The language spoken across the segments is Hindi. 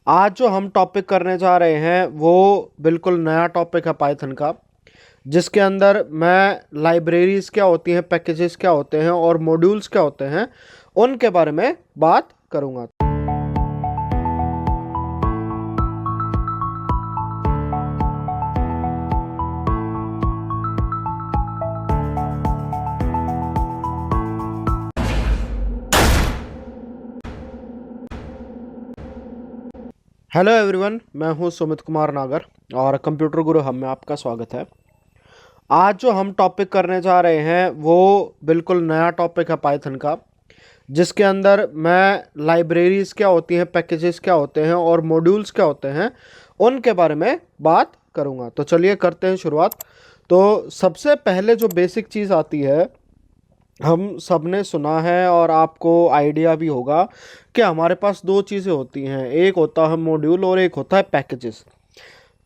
आज जो हम टॉपिक करने जा रहे हैं वो बिल्कुल नया टॉपिक है पाइथन का, जिसके अंदर मैं लाइब्रेरीज क्या होती हैं, पैकेजेस क्या होते हैं और मॉड्यूल्स क्या होते हैं उनके बारे में बात करूंगा। हेलो एवरीवन, मैं हूं सुमित कुमार नागर और कंप्यूटर गुरु हम में आपका स्वागत है। आज जो हम टॉपिक करने जा रहे हैं वो बिल्कुल नया टॉपिक है पाइथन का, जिसके अंदर मैं लाइब्रेरीज क्या होती हैं, पैकेजेस क्या होते हैं और मॉड्यूल्स क्या होते हैं उनके बारे में बात करूंगा। तो चलिए करते हैं शुरुआत। तो सबसे पहले जो बेसिक चीज़ आती है, हम सबने सुना है और आपको आइडिया भी होगा कि हमारे पास दो चीज़ें होती हैं, एक होता है मॉड्यूल और एक होता है पैकेजेस।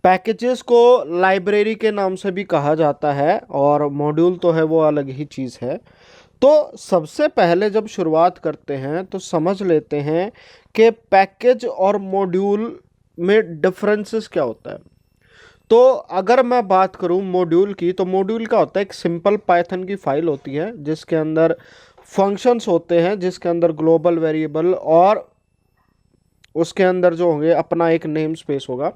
पैकेजेस को लाइब्रेरी के नाम से भी कहा जाता है और मॉड्यूल तो है वो अलग ही चीज़ है। तो सबसे पहले जब शुरुआत करते हैं तो समझ लेते हैं कि पैकेज और मॉड्यूल में डिफरेंसेस क्या होता है। तो अगर मैं बात करूं मॉड्यूल की, तो मॉड्यूल का होता है एक सिंपल पाइथन की फाइल होती है जिसके अंदर फंक्शंस होते हैं, जिसके अंदर ग्लोबल वेरिएबल और उसके अंदर जो होंगे अपना एक नेम स्पेस होगा।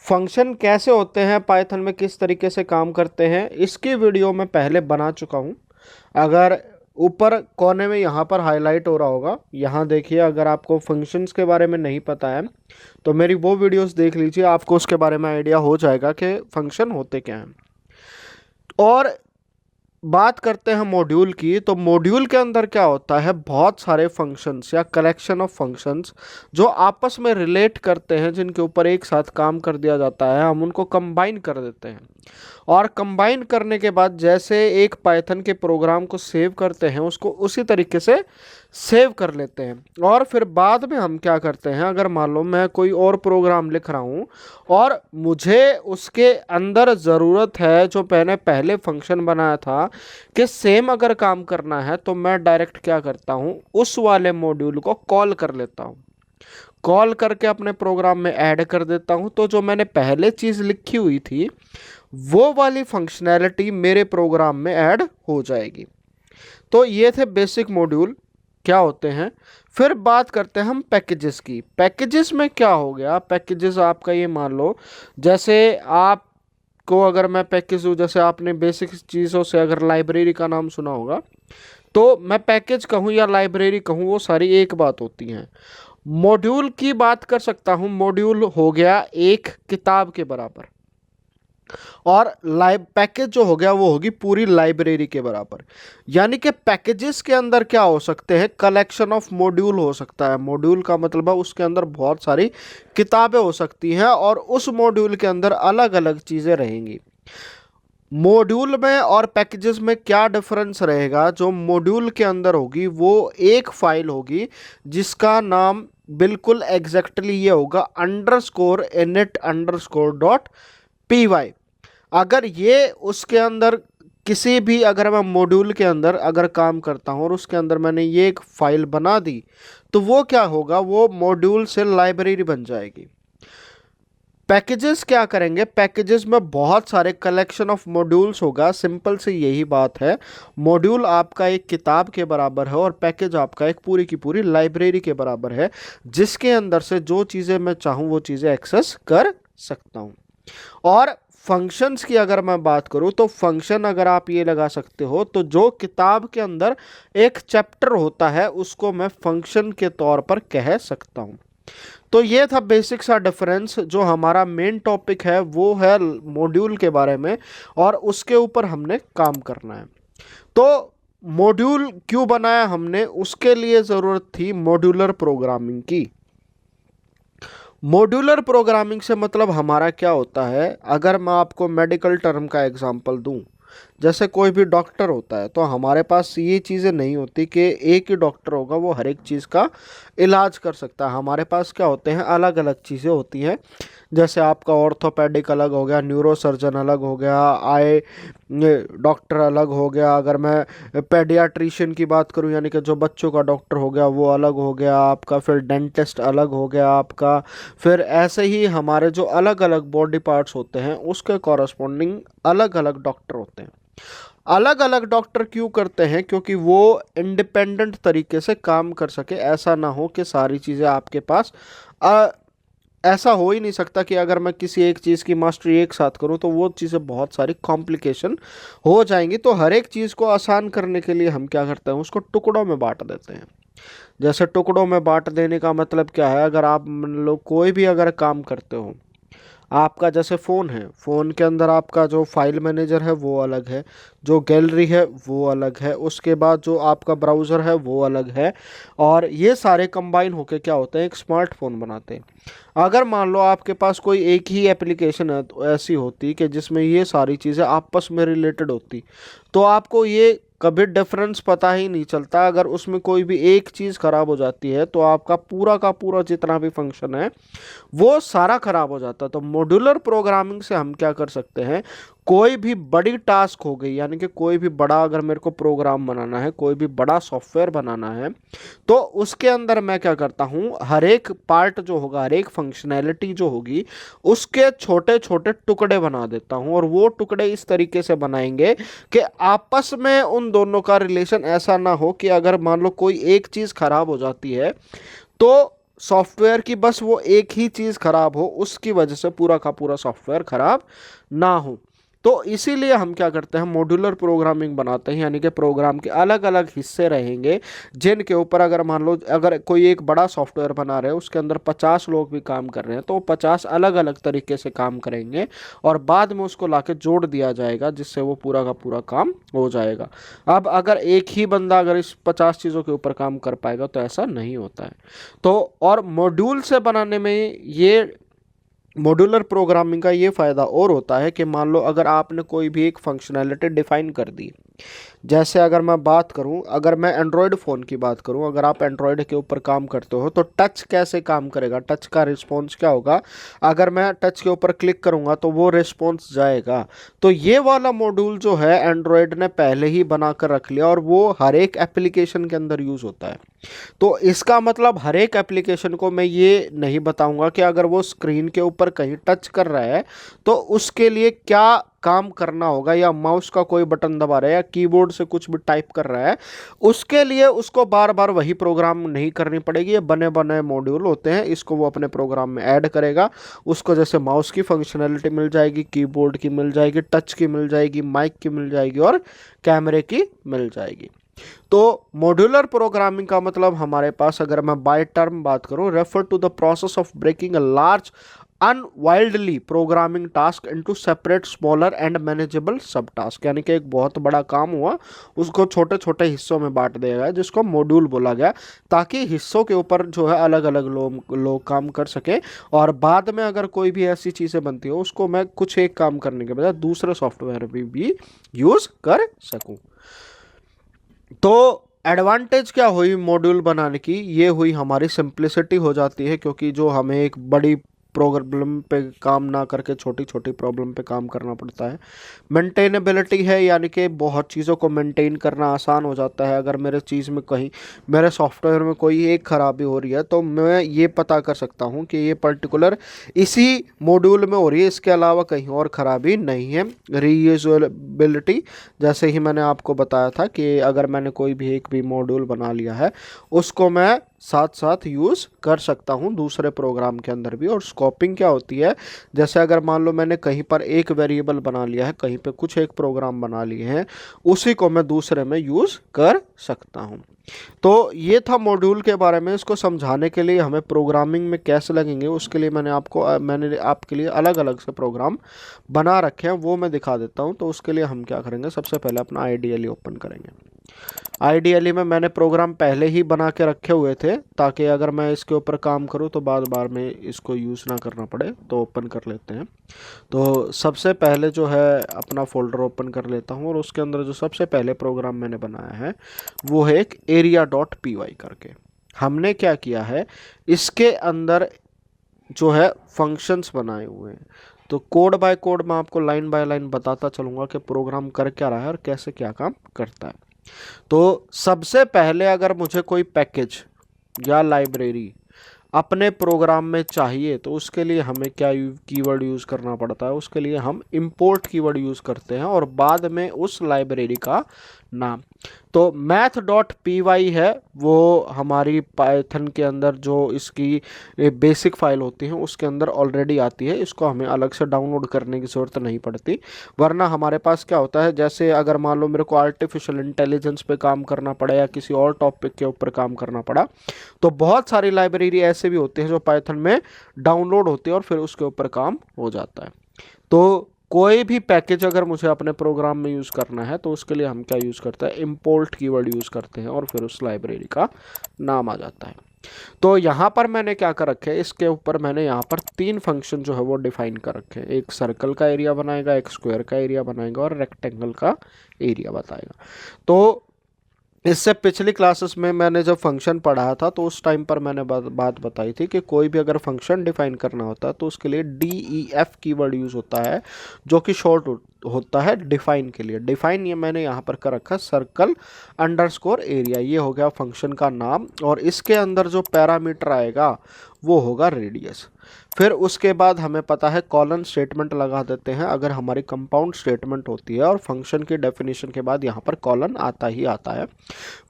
फंक्शन कैसे होते हैं पाइथन में, किस तरीके से काम करते हैं, इसकी वीडियो मैं पहले बना चुका हूं। अगर ऊपर कोने में यहाँ पर हाईलाइट हो रहा होगा, यहाँ देखिए। अगर आपको फंक्शंस के बारे में नहीं पता है तो मेरी वो वीडियोस देख लीजिए, आपको उसके बारे में आइडिया हो जाएगा कि फंक्शन होते क्या हैं। और बात करते हैं मॉड्यूल की, तो मॉड्यूल के अंदर क्या होता है, बहुत सारे फंक्शंस या कलेक्शन ऑफ फंक्शंस जो आपस में रिलेट करते हैं, जिनके ऊपर एक साथ काम कर दिया जाता है। हम उनको कंबाइन कर देते हैं और कंबाइन करने के बाद जैसे एक पाइथन के प्रोग्राम को सेव करते हैं, उसको उसी तरीके से सेव कर लेते हैं। और फिर बाद में हम क्या करते हैं, अगर मान लो मैं कोई और प्रोग्राम लिख रहा हूँ और मुझे उसके अंदर ज़रूरत है जो मैंने पहले फंक्शन बनाया था कि सेम अगर काम करना है, तो मैं डायरेक्ट क्या करता हूँ, उस वाले मॉड्यूल को कॉल कर लेता हूँ। कॉल करके अपने प्रोग्राम में ऐड कर देता हूँ। तो जो मैंने पहले चीज़ लिखी हुई थी वो वाली फंक्शनैलिटी मेरे प्रोग्राम में ऐड हो जाएगी। तो ये थे बेसिक मॉड्यूल क्या होते हैं। फिर बात करते हैं हम पैकेजेस की। पैकेजेस में क्या हो गया, पैकेजेस आपका ये मान लो, जैसे आपको अगर मैं पैकेज दूँ, जैसे आपने बेसिक चीज़ों से अगर लाइब्रेरी का नाम सुना होगा, तो मैं पैकेज कहूँ या लाइब्रेरी कहूँ वो सारी एक बात होती हैं। मॉड्यूल की बात कर सकता हूँ, मॉड्यूल हो गया एक किताब के बराबर, और लाइव पैकेज जो हो गया वो होगी पूरी लाइब्रेरी के बराबर। यानी कि पैकेजेस के अंदर क्या हो सकते हैं, कलेक्शन ऑफ मॉड्यूल हो सकता है। मॉड्यूल का मतलब है उसके अंदर बहुत सारी किताबें हो सकती हैं और उस मॉड्यूल के अंदर अलग अलग चीज़ें रहेंगी। मॉड्यूल में और पैकेजेस में क्या डिफरेंस रहेगा, जो मॉड्यूल के अंदर होगी वो एक फाइल होगी जिसका नाम बिल्कुल एग्जैक्टली ये होगा underscore init underscore dot P Y. अगर ये उसके अंदर किसी भी, अगर मैं मॉड्यूल के अंदर अगर काम करता हूँ और उसके अंदर मैंने ये एक फाइल बना दी, तो वो क्या होगा, वो मॉड्यूल से लाइब्रेरी बन जाएगी। पैकेजेस क्या करेंगे, पैकेजेस में बहुत सारे कलेक्शन ऑफ मॉड्यूल्स होगा। सिंपल से यही बात है, मॉड्यूल आपका एक किताब के बराबर है और पैकेज आपका एक पूरी की पूरी लाइब्रेरी के बराबर है, जिसके अंदर से जो चीज़ें मैं चाहूँ वो चीज़ें एक्सेस कर सकता हूँ। और फंक्शंस की अगर मैं बात करूं, तो फंक्शन अगर आप ये लगा सकते हो, तो जो किताब के अंदर एक चैप्टर होता है उसको मैं फंक्शन के तौर पर कह सकता हूं। तो ये था बेसिक सा डिफरेंस। जो हमारा मेन टॉपिक है वो है मॉड्यूल के बारे में और उसके ऊपर हमने काम करना है। तो मॉड्यूल क्यों बनाया हमने, उसके लिए ज़रूरत थी मॉड्यूलर प्रोग्रामिंग की। मॉड्यूलर प्रोग्रामिंग से मतलब हमारा क्या होता है, अगर मैं आपको मेडिकल टर्म का एग्जांपल दूं, जैसे कोई भी डॉक्टर होता है तो हमारे पास ये चीज़ें नहीं होती कि एक ही डॉक्टर होगा वो हर एक चीज़ का इलाज कर सकता है। हमारे पास क्या होते हैं, अलग अलग चीज़ें होती हैं। जैसे आपका ऑर्थोपेडिक अलग हो गया, न्यूरो सर्जन अलग हो गया, आई डॉक्टर अलग हो गया। अगर मैं पेडियाट्रिशियन की बात करूं यानी कि जो बच्चों का डॉक्टर हो गया वो अलग हो गया आपका, फिर डेंटिस्ट अलग हो गया आपका। फिर ऐसे ही हमारे जो अलग अलग बॉडी पार्ट्स होते हैं उसके कॉरस्पॉन्डिंग अलग अलग डॉक्टर होते हैं। अलग अलग डॉक्टर क्यों करते हैं? क्योंकि वो इंडिपेंडेंट तरीके से काम कर सके। ऐसा ना हो कि सारी चीज़ें आपके पास ऐसा हो ही नहीं सकता कि अगर मैं किसी एक चीज़ की मास्टरी एक साथ करूं तो वो चीज़ें बहुत सारी कॉम्प्लिकेशन हो जाएंगी। तो हर एक चीज़ को आसान करने के लिए हम क्या करते हैं, उसको टुकड़ों में बांट देते हैं। जैसे टुकड़ों में बांट देने का मतलब क्या है, अगर आप मान लो कोई भी अगर काम करते हो, आपका जैसे फ़ोन है, फ़ोन के अंदर आपका जो फाइल मैनेजर है वो अलग है, जो गैलरी है वो अलग है, उसके बाद जो आपका ब्राउज़र है वो अलग है, और ये सारे कंबाइन होके क्या होते हैं, एक स्मार्टफोन बनाते हैं। अगर मान लो आपके पास कोई एक ही एप्लीकेशन है तो ऐसी होती कि जिसमें ये सारी चीज़ें आपस में रिलेटेड होती, तो आपको ये कभी डिफरेंस पता ही नहीं चलता। अगर उसमें कोई भी एक चीज़ ख़राब हो जाती है तो आपका पूरा का पूरा जितना भी फंक्शन है वो सारा खराब हो जाता है। तो मॉड्यूलर प्रोग्रामिंग से हम क्या कर सकते हैं, कोई भी बड़ी टास्क हो गई, यानी कि कोई भी बड़ा अगर मेरे को प्रोग्राम बनाना है, कोई भी बड़ा सॉफ्टवेयर बनाना है, तो उसके अंदर मैं क्या करता हूँ, हर एक पार्ट जो होगा, हर एक फंक्शनैलिटी जो होगी, उसके छोटे छोटे टुकड़े बना देता हूँ। और वो टुकड़े इस तरीके से बनाएंगे कि आपस में उन दोनों का रिलेशन ऐसा ना हो कि अगर मान लो कोई एक चीज़ खराब हो जाती है तो सॉफ्टवेयर की बस वो एक ही चीज़ खराब हो, उसकी वजह से पूरा का पूरा सॉफ्टवेयर खराब ना हो। तो इसीलिए हम क्या करते हैं, मॉड्यूलर प्रोग्रामिंग बनाते हैं, यानी कि प्रोग्राम के अलग अलग हिस्से रहेंगे जिनके ऊपर अगर मान लो अगर कोई एक बड़ा सॉफ्टवेयर बना रहे हैं, उसके अंदर 50 लोग भी काम कर रहे हैं, तो 50 अलग अलग तरीके से काम करेंगे और बाद में उसको लाके जोड़ दिया जाएगा जिससे वो पूरा का पूरा काम हो जाएगा। अब अगर एक ही बंदा अगर इस 50 चीज़ों के ऊपर काम कर पाएगा तो ऐसा नहीं होता है। तो और मॉड्यूल से बनाने में ये मॉड्यूलर प्रोग्रामिंग का ये फ़ायदा और होता है कि मान लो अगर आपने कोई भी एक फंक्शनैलिटी डिफ़ाइन कर दी, जैसे अगर मैं बात करूं, अगर मैं एंड्रॉयड फ़ोन की बात करूं, अगर आप एंड्रॉयड के ऊपर काम करते हो तो टच कैसे काम करेगा, टच का रिस्पॉन्स क्या होगा, अगर मैं टच के ऊपर क्लिक करूंगा तो वो रिस्पॉन्स जाएगा। तो ये वाला मॉड्यूल जो है एंड्रॉयड ने पहले ही बना कर रख लिया और वो हर एक एप्लीकेशन के अंदर यूज़ होता है। तो इसका मतलब हर एक एप्लीकेशन को मैं ये नहीं बताऊंगा कि अगर वो स्क्रीन के ऊपर कहीं टच कर रहा है तो उसके लिए क्या काम करना होगा, या माउस का कोई बटन दबा रहा है या कीबोर्ड से कुछ भी टाइप कर रहा है, उसके लिए उसको बार बार वही प्रोग्राम नहीं करनी पड़ेगी। ये बने बने मॉड्यूल होते हैं, इसको वो अपने प्रोग्राम में ऐड करेगा। उसको जैसे माउस की फंक्शनैलिटी मिल जाएगी, कीबोर्ड की मिल जाएगी, टच की मिल जाएगी, माइक की मिल जाएगी और कैमरे की मिल जाएगी। तो मॉड्यूलर प्रोग्रामिंग का मतलब हमारे पास, अगर मैं बाय टर्म बात करूं, refer to the process of breaking a large unwieldily programming task into separate smaller and manageable sub task, यानी कि एक बहुत बड़ा काम हुआ उसको छोटे छोटे हिस्सों में बांट दिया गया जिसको मॉड्यूल बोला गया, ताकि हिस्सों के ऊपर जो है अलग अलग लोग काम कर सके और बाद में अगर कोई भी ऐसी चीज़ें बनती हो उसको मैं कुछ एक काम करने के बजाय दूसरे सॉफ्टवेयर भी यूज़ कर सकूँ। तो एडवांटेज क्या हुई मॉड्यूल बनाने की, ये हुई हमारी सिंप्लिसिटी हो जाती है, क्योंकि जो हमें एक बड़ी प्रॉब्लम पे काम ना करके छोटी छोटी प्रॉब्लम पे काम करना पड़ता है। मेंटेनेबिलिटी है, यानी कि बहुत चीज़ों को मेंटेन करना आसान हो जाता है। अगर मेरे चीज़ में कहीं मेरे सॉफ्टवेयर में कोई एक ख़राबी हो रही है तो मैं ये पता कर सकता हूँ कि ये पर्टिकुलर इसी मॉड्यूल में हो रही है, इसके अलावा कहीं और ख़राबी नहीं है। रीयूजेबिलिटी, जैसे ही मैंने आपको बताया था कि अगर मैंने कोई भी एक भी मॉड्यूल बना लिया है उसको मैं साथ साथ यूज़ कर सकता हूं दूसरे प्रोग्राम के अंदर भी। और स्कोपिंग क्या होती है, जैसे अगर मान लो मैंने कहीं पर एक वेरिएबल बना लिया है, कहीं पे कुछ एक प्रोग्राम बना लिए हैं, उसी को मैं दूसरे में यूज़ कर सकता हूं। तो ये था मॉड्यूल के बारे में। इसको समझाने के लिए हमें प्रोग्रामिंग में कैसे लगेंगे उसके लिए मैंने आपके लिए अलग अलग से प्रोग्राम बना रखे हैं, वो मैं दिखा देता हूँ। तो उसके लिए हम क्या करेंगे, सबसे पहले अपना आईडीएल ओपन करेंगे। आइडियली में मैंने प्रोग्राम पहले ही बना के रखे हुए थे ताकि अगर मैं इसके ऊपर काम करूं तो बार बार में इसको यूज़ ना करना पड़े। तो ओपन कर लेते हैं। तो सबसे पहले जो है अपना फोल्डर ओपन कर लेता हूं और उसके अंदर जो सबसे पहले प्रोग्राम मैंने बनाया है वो है एक area.py करके। हमने क्या किया है, इसके अंदर जो है फंक्शंस बनाए हुए हैं। तो कोड बाय कोड मैं आपको लाइन बाय लाइन बताता चलूंगा कि प्रोग्राम कर क्या रहा है और कैसे क्या काम करता है। तो सबसे पहले अगर मुझे कोई पैकेज या लाइब्रेरी अपने प्रोग्राम में चाहिए तो उसके लिए हमें क्या कीवर्ड यूज़ करना पड़ता है, उसके लिए हम इंपोर्ट कीवर्ड यूज़ करते हैं और बाद में उस लाइब्रेरी का नाम। तो math.py है वो हमारी पाइथन के अंदर जो इसकी बेसिक फाइल होती है उसके अंदर ऑलरेडी आती है। इसको हमें अलग से डाउनलोड करने की ज़रूरत नहीं पड़ती। वरना हमारे पास क्या होता है, जैसे अगर मान लो मेरे को आर्टिफिशियल इंटेलिजेंस पे काम करना पड़ा या किसी और टॉपिक के ऊपर काम करना पड़ा, तो बहुत सारी लाइब्रेरी ऐसे भी होते हैं जो पाइथन में डाउनलोड होते हैं और फिर उसके ऊपर काम हो जाता है। तो कोई भी पैकेज अगर मुझे अपने प्रोग्राम में यूज़ करना है तो उसके लिए हम क्या यूज़ करते हैं, इंपोर्ट कीवर्ड यूज़ करते हैं और फिर उस लाइब्रेरी का नाम आ जाता है। तो यहाँ पर मैंने क्या कर रखे है, इसके ऊपर मैंने यहाँ पर 3 फंक्शन जो है वो डिफाइन कर रखे हैं। एक सर्कल का एरिया बनाएगा, एक स्क्वायर का एरिया बनाएगा और रेक्टेंगल का एरिया बताएगा। तो इससे पिछली क्लासेस में मैंने जब फंक्शन पढ़ाया था तो उस टाइम पर मैंने बात बताई थी कि कोई भी अगर फंक्शन डिफाइन करना होता है तो उसके लिए DEF कीवर्ड यूज़ होता है, जो कि शॉर्ट होता है डिफाइन के लिए। डिफाइन ये मैंने यहाँ पर कर रखा सर्कल अंडरस्कोर एरिया, ये हो गया फंक्शन का नाम और इसके अंदर जो पैरामीटर आएगा वो होगा रेडियस। फिर उसके बाद हमें पता है कॉलन स्टेटमेंट लगा देते हैं अगर हमारी कंपाउंड स्टेटमेंट होती है और फंक्शन की डेफिनेशन के बाद यहाँ पर कॉलन आता ही आता है।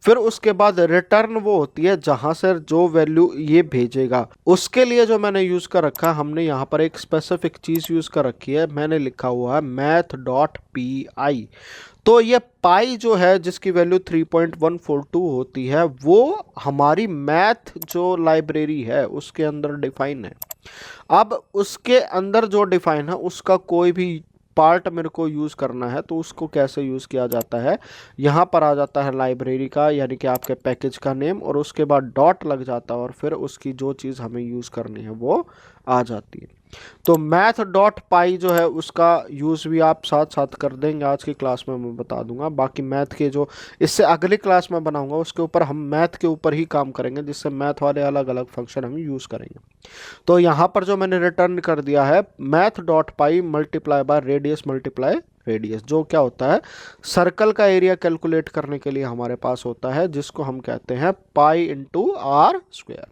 फिर उसके बाद रिटर्न वो होती है जहाँ से जो वैल्यू ये भेजेगा उसके लिए जो मैंने यूज़ कर रखा है, हमने यहाँ पर एक स्पेसिफिक चीज़ यूज़ कर रखी है, मैंने लिखा हुआ है math.py। तो ये पाई जो है जिसकी वैल्यू 3.142 होती है वो हमारी मैथ जो लाइब्रेरी है उसके अंदर डिफाइन है। अब उसके अंदर जो डिफाइन है उसका कोई भी पार्ट मेरे को यूज़ करना है तो उसको कैसे यूज़ किया जाता है, यहाँ पर आ जाता है लाइब्रेरी का यानी कि आपके पैकेज का नेम और उसके बाद डॉट लग जाता है और फिर उसकी जो चीज़ हमें यूज़ करनी है वो आ जाती है। तो math.py जो है उसका यूज़ भी आप साथ साथ कर देंगे, आज की क्लास में मैं बता दूंगा। बाकी मैथ के जो इससे अगली क्लास में बनाऊंगा उसके ऊपर हम मैथ के ऊपर ही काम करेंगे, जिससे मैथ वाले अलग अलग फंक्शन हम यूज़ करेंगे। तो यहाँ पर जो मैंने रिटर्न कर दिया है math.py multiply by radius multiply radius, जो क्या होता है सर्कल का एरिया कैलकुलेट करने के लिए हमारे पास होता है, जिसको हम कहते हैं पाई इंटू आर स्क्वायर।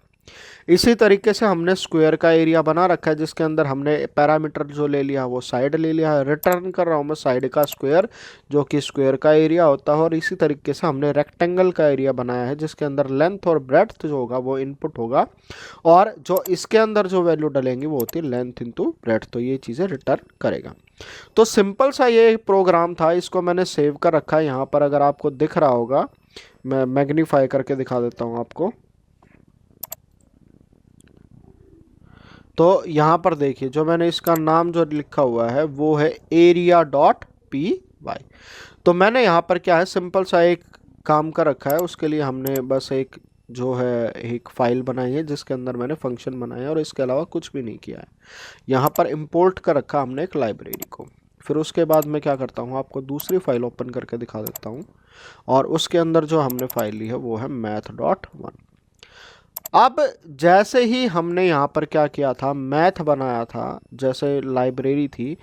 इसी तरीके से हमने स्क्वायर का एरिया बना रखा है जिसके अंदर हमने पैरामीटर जो ले लिया वो साइड ले लिया है। रिटर्न कर रहा हूँ मैं साइड का स्क्वायर जो कि स्क्वायर का एरिया होता है। और इसी तरीके से हमने रेक्टेंगल का एरिया बनाया है जिसके अंदर लेंथ और ब्रेड्थ जो होगा वो इनपुट होगा और जो इसके अंदर जो वैल्यू डलेंगी वो होती है लेंथ इंटू ब्रेड्थ। तो ये चीज़ें रिटर्न करेगा। तो सिंपल सा ये प्रोग्राम था, इसको मैंने सेव कर रखा है। यहाँ पर अगर आपको दिख रहा होगा, मैं मैग्नीफाई करके दिखा देता हूँ आपको। तो यहाँ पर देखिए जो मैंने इसका नाम जो लिखा हुआ है वो है area.py। तो मैंने यहाँ पर क्या है सिंपल सा एक काम कर रखा है, उसके लिए हमने बस एक जो है एक फाइल बनाई है जिसके अंदर मैंने फंक्शन बनाया है और इसके अलावा कुछ भी नहीं किया है। यहाँ पर इंपोर्ट कर रखा हमने एक लाइब्रेरी को। फिर उसके बाद मैं क्या करता हूँ आपको दूसरी फाइल ओपन करके दिखा देता हूँ और उसके अंदर जो हमने फाइल ली है वो है math.1। अब जैसे ही हमने यहाँ पर क्या किया था, मैथ बनाया था जैसे लाइब्रेरी थी,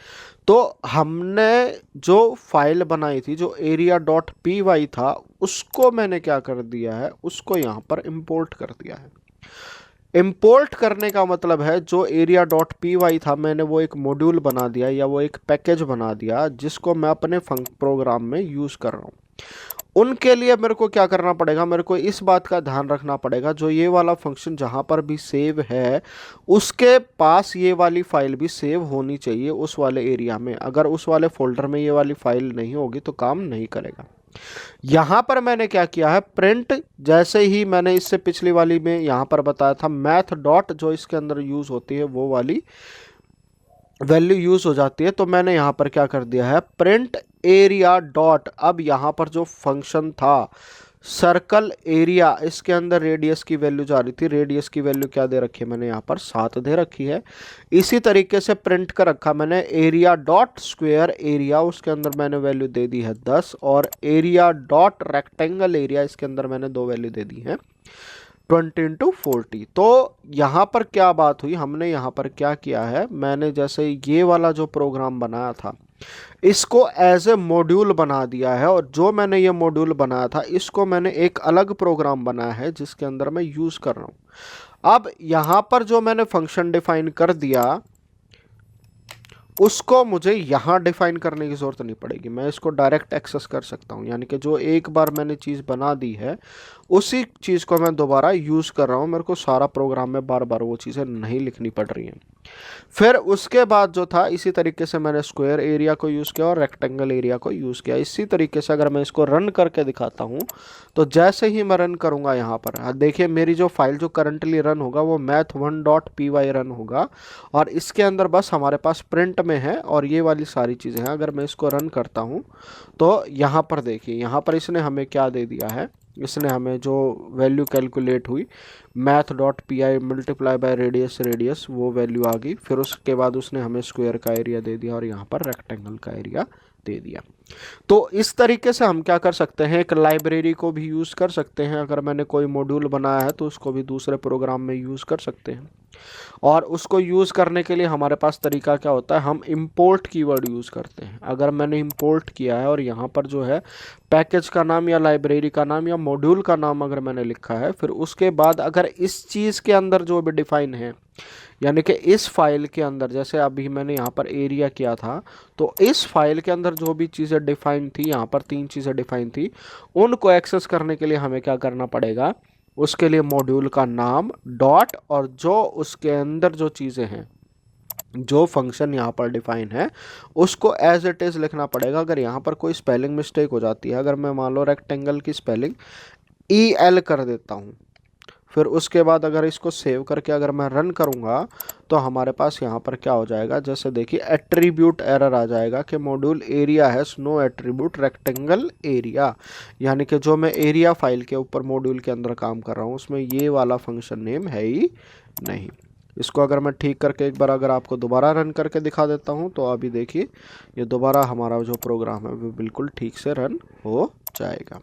तो हमने जो फाइल बनाई थी जो area.py था उसको मैंने क्या कर दिया है, उसको यहाँ पर इंपोर्ट कर दिया है। इंपोर्ट करने का मतलब है जो area.py था मैंने वो एक मॉड्यूल बना दिया या वो एक पैकेज बना दिया जिसको मैं अपने प्रोग्राम में यूज़ कर रहा हूँ। उनके लिए मेरे को क्या करना पड़ेगा, मेरे को इस बात का ध्यान रखना पड़ेगा जो ये वाला फंक्शन जहाँ पर भी सेव है उसके पास ये वाली फाइल भी सेव होनी चाहिए उस वाले एरिया में। अगर उस वाले फोल्डर में ये वाली फाइल नहीं होगी तो काम नहीं करेगा। यहाँ पर मैंने क्या किया है, प्रिंट जैसे ही मैंने इससे पिछली वाली में यहाँ पर बताया था मैथ डॉट जो इसके अंदर यूज़ होती है वो वाली वैल्यू यूज़ हो जाती है। तो मैंने यहाँ पर क्या कर दिया है प्रिंट एरिया डॉट। अब यहाँ पर जो फंक्शन था सर्कल एरिया, इसके अंदर रेडियस की वैल्यू जा रही थी। रेडियस की वैल्यू क्या दे रखी है मैंने यहाँ पर 7 दे रखी है। इसी तरीके से प्रिंट कर रखा मैंने एरिया डॉट स्क्वायर एरिया, उसके अंदर मैंने वैल्यू दे दी है 10, और एरिया डॉट रेक्टेंगल एरिया, इसके अंदर मैंने 2 वैल्यू दे दी है 20 × 40। तो यहाँ पर क्या बात हुई, हमने यहाँ पर क्या किया है, मैंने जैसे ये वाला जो प्रोग्राम बनाया था इसको एज ए मॉड्यूल बना दिया है, और जो मैंने ये मॉड्यूल बनाया था इसको मैंने एक अलग प्रोग्राम बनाया है जिसके अंदर मैं यूज़ कर रहा हूँ। अब यहाँ पर जो मैंने फंक्शन डिफाइन कर दिया उसको मुझे यहाँ डिफाइन करने की ज़रूरत नहीं पड़ेगी, मैं इसको डायरेक्ट एक्सेस कर सकता हूँ। यानी कि जो एक बार मैंने चीज़ बना दी है उसी चीज़ को मैं दोबारा यूज़ कर रहा हूँ, मेरे को सारा प्रोग्राम में बार बार वो चीज़ें नहीं लिखनी पड़ रही हैं। फिर उसके बाद जो था इसी तरीके से मैंने स्क्वायर एरिया को यूज़ किया और रेक्टेंगल एरिया को यूज़ किया। इसी तरीके से अगर मैं इसको रन करके दिखाता हूँ तो जैसे ही मैं रन करूँगा यहाँ पर देखिए मेरी जो फाइल जो करंटली रन होगा वो math1.py रन होगा, और इसके अंदर बस हमारे पास प्रिंट में है और ये वाली सारी चीज़ें हैं। अगर मैं इसको रन करता हूँ तो यहाँ पर देखिए, यहाँ पर इसने हमें क्या दे दिया है, इसने हमें जो वैल्यू कैलकुलेट हुई math.py मल्टीप्लाई बाय रेडियस वो वैल्यू आ गई। फिर उसके बाद उसने हमें स्क्वायर का एरिया दे दिया और यहाँ पर रेक्टेंगल का एरिया दे दिया। तो इस तरीके से हम क्या कर सकते हैं, एक लाइब्रेरी को भी यूज़ कर सकते हैं। अगर मैंने कोई मॉड्यूल बनाया है तो उसको भी दूसरे प्रोग्राम में यूज़ कर सकते हैं। और उसको यूज़ करने के लिए हमारे पास तरीका क्या होता है, हम इंपोर्ट कीवर्ड यूज़ करते हैं। अगर मैंने इंपोर्ट किया है और यहाँ पर जो है पैकेज का नाम या लाइब्रेरी का नाम या मॉड्यूल का नाम अगर मैंने लिखा है, फिर उसके बाद अगर इस चीज़ के अंदर जो भी डिफाइन है, यानी कि इस फाइल के अंदर जैसे अभी मैंने यहाँ पर एरिया किया था, तो इस फाइल के अंदर जो भी चीज़ें डिफाइन थी, यहाँ पर 3 चीज़ें डिफाइन थी, उनको एक्सेस करने के लिए हमें क्या करना पड़ेगा, उसके लिए मॉड्यूल का नाम डॉट और जो उसके अंदर जो चीज़ें हैं, जो फंक्शन यहाँ पर डिफाइन है उसको एज इट इज़ लिखना पड़ेगा। अगर यहाँ पर कोई स्पेलिंग मिस्टेक हो जाती है, अगर मैं मान लो रेक्टेंगल की स्पेलिंग EL कर देता हूँ, फिर उसके बाद अगर इसको सेव करके अगर मैं रन करूँगा तो हमारे पास यहाँ पर क्या हो जाएगा, जैसे देखिए एट्रीब्यूट एरर आ जाएगा कि मॉड्यूल एरिया है नो एट्रीब्यूट रेक्टेंगल एरिया। यानी कि जो मैं एरिया फाइल के ऊपर मॉड्यूल के अंदर काम कर रहा हूँ उसमें ये वाला फंक्शन नेम है ही नहीं। इसको अगर मैं ठीक करके एक बार अगर आपको दोबारा रन करके दिखा देता हूँ तो अभी देखिए ये दोबारा हमारा जो प्रोग्राम है वो बिल्कुल ठीक से रन हो जाएगा।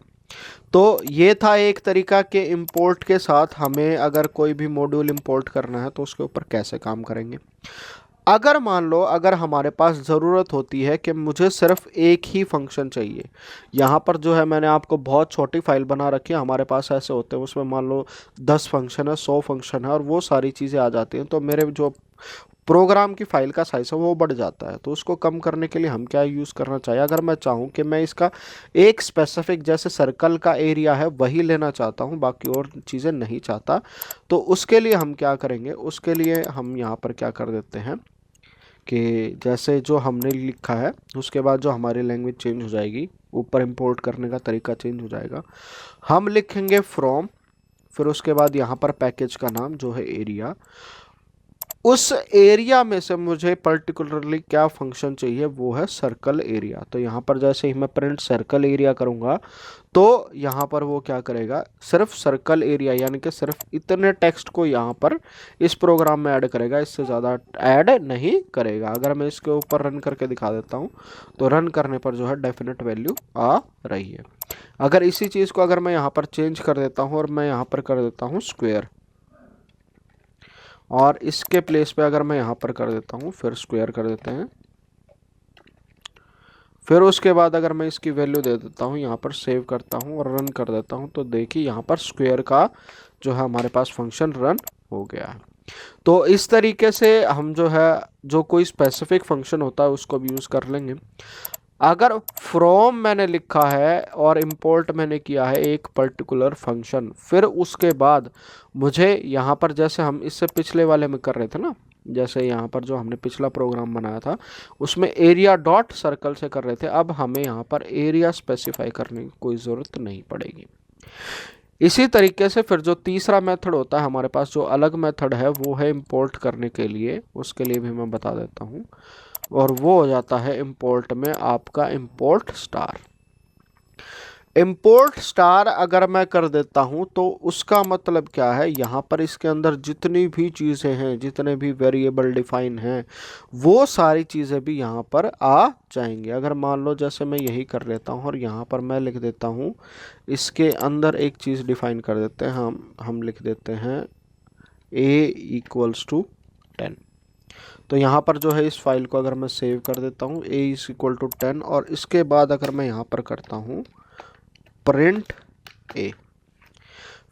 तो ये था एक तरीका के इंपोर्ट के साथ हमें अगर कोई भी मॉड्यूल इंपोर्ट करना है तो उसके ऊपर कैसे काम करेंगे। अगर मान लो अगर हमारे पास ज़रूरत होती है कि मुझे सिर्फ एक ही फंक्शन चाहिए, यहाँ पर जो है मैंने आपको बहुत छोटी फाइल बना रखी है, हमारे पास ऐसे होते हैं उसमें मान लो 10 फंक्शन है 100 फंक्शन है और वो सारी चीज़ें आ जाती हैं, तो मेरे जो प्रोग्राम की फ़ाइल का साइज़ है वो बढ़ जाता है। तो उसको कम करने के लिए हम क्या यूज़ करना चाहिए, अगर मैं चाहूँ कि मैं इसका एक स्पेसिफिक जैसे सर्कल का एरिया है वही लेना चाहता हूँ, बाकी और चीज़ें नहीं चाहता, तो उसके लिए हम क्या करेंगे, उसके लिए हम यहाँ पर क्या कर देते हैं कि जैसे जो हमने लिखा है उसके बाद जो हमारी लैंग्वेज चेंज हो जाएगी, ऊपर इंपोर्ट करने का तरीका चेंज हो जाएगा। हम लिखेंगे फ्रॉम, फिर उसके बाद यहाँ पर पैकेज का नाम जो है एरिया, उस एरिया में से मुझे पर्टिकुलरली क्या फंक्शन चाहिए वो है सर्कल एरिया। तो यहाँ पर जैसे ही मैं प्रिंट सर्कल एरिया करूँगा तो यहाँ पर वो क्या करेगा, सिर्फ सर्कल एरिया यानी कि सिर्फ इतने टेक्स्ट को यहाँ पर इस प्रोग्राम में ऐड करेगा, इससे ज़्यादा ऐड नहीं करेगा। अगर मैं इसके ऊपर रन करके दिखा देता हूँ तो रन करने पर जो है डेफिनेट वैल्यू आ रही है। अगर इसी चीज़ को अगर मैं यहाँ पर चेंज कर देता हूँ और मैं यहाँ पर कर देता हूँ स्क्वायर, और इसके प्लेस पे अगर मैं यहाँ पर कर देता हूँ फिर स्क्वायर कर देते हैं, फिर उसके बाद अगर मैं इसकी वैल्यू दे देता हूँ, यहाँ पर सेव करता हूँ और रन कर देता हूँ, तो देखिए यहाँ पर स्क्वायर का जो है हमारे पास फंक्शन रन हो गया है। तो इस तरीके से हम जो है जो कोई स्पेसिफिक फंक्शन होता है उसको भी यूज़ कर लेंगे। अगर फ्रॉम मैंने लिखा है और इंपोर्ट मैंने किया है एक पर्टिकुलर फंक्शन, फिर उसके बाद मुझे यहाँ पर जैसे हम इससे पिछले वाले में कर रहे थे ना, जैसे यहाँ पर जो हमने पिछला प्रोग्राम बनाया था उसमें एरिया डॉट सर्कल से कर रहे थे, अब हमें यहाँ पर एरिया स्पेसिफाई करने की कोई ज़रूरत नहीं पड़ेगी। इसी तरीके से फिर जो तीसरा मेथड होता है हमारे पास, जो अलग मेथड है वो है इंपोर्ट करने के लिए, उसके लिए भी मैं बता देता हूँ, और वो हो जाता है इंपोर्ट में आपका इंपोर्ट स्टार। इम्पोर्ट स्टार अगर मैं कर देता हूं तो उसका मतलब क्या है, यहाँ पर इसके अंदर जितनी भी चीज़ें हैं, जितने भी वेरिएबल डिफाइन हैं, वो सारी चीज़ें भी यहाँ पर आ जाएंगी। अगर मान लो जैसे मैं यही कर लेता हूँ और यहाँ पर मैं लिख देता हूँ, इसके अंदर एक चीज़ डिफाइन कर देते हैं, हम लिख देते हैं a = 10। तो यहाँ पर जो है इस फाइल को अगर मैं सेव कर देता हूँ a = 10, और इसके बाद अगर मैं यहाँ पर करता हूँ प्रिंट a,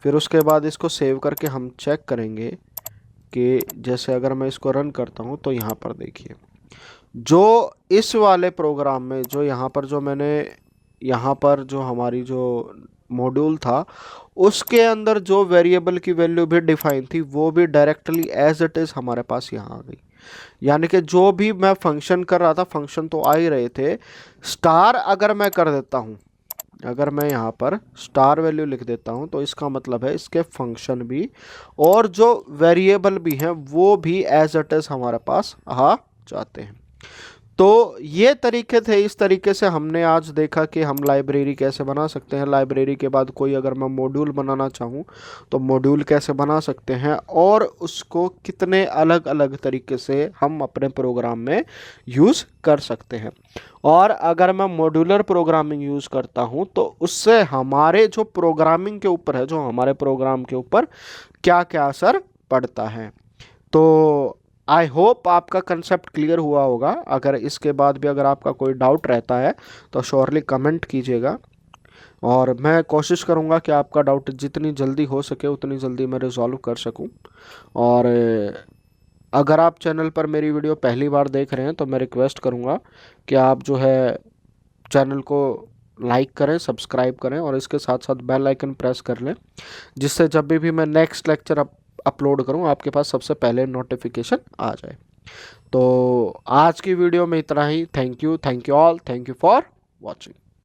फिर उसके बाद इसको सेव करके हम चेक करेंगे कि जैसे अगर मैं इसको रन करता हूँ तो यहाँ पर देखिए, जो इस वाले प्रोग्राम में जो यहाँ पर जो मैंने यहाँ पर जो हमारी जो मॉड्यूल था उसके अंदर जो वेरिएबल की वैल्यू भी डिफाइन थी वो भी डायरेक्टली एज इट इज़ हमारे पास यहाँ आ गई। यानी कि जो भी मैं फंक्शन कर रहा था, फंक्शन तो आ ही रहे थे। स्टार अगर मैं कर देता हूँ, अगर मैं यहाँ पर स्टार वैल्यू लिख देता हूँ तो इसका मतलब है इसके फंक्शन भी और जो वेरिएबल भी हैं वो भी एज इट इज़ हमारे पास आ जाते हैं। तो ये तरीके थे, इस तरीके से हमने आज देखा कि हम लाइब्रेरी कैसे बना सकते हैं। लाइब्रेरी के बाद कोई अगर मैं मॉड्यूल बनाना चाहूँ तो मॉड्यूल कैसे बना सकते हैं और उसको कितने अलग अलग तरीके से हम अपने प्रोग्राम में यूज़ कर सकते हैं। और अगर मैं मॉड्यूलर प्रोग्रामिंग यूज़ करता हूँ तो उससे हमारे जो प्रोग्रामिंग के ऊपर है, जो हमारे प्रोग्राम के ऊपर क्या क्या असर पड़ता है। तो आई होप आपका कंसेप्ट क्लियर हुआ होगा। अगर इसके बाद भी अगर आपका कोई डाउट रहता है तो श्योरली कमेंट कीजिएगा, और मैं कोशिश करूँगा कि आपका डाउट जितनी जल्दी हो सके उतनी जल्दी मैं रिजॉल्व कर सकूँ। और अगर आप चैनल पर मेरी वीडियो पहली बार देख रहे हैं तो मैं रिक्वेस्ट करूँगा कि आप जो है चैनल को लाइक करें, सब्सक्राइब करें और इसके साथ साथ बेल आइकन प्रेस कर लें, जिससे जब भी मैं नेक्स्ट लेक्चर अपलोड करूं आपके पास सबसे पहले नोटिफिकेशन आ जाए। तो आज की वीडियो में इतना ही। Thank you all, thank you for watching.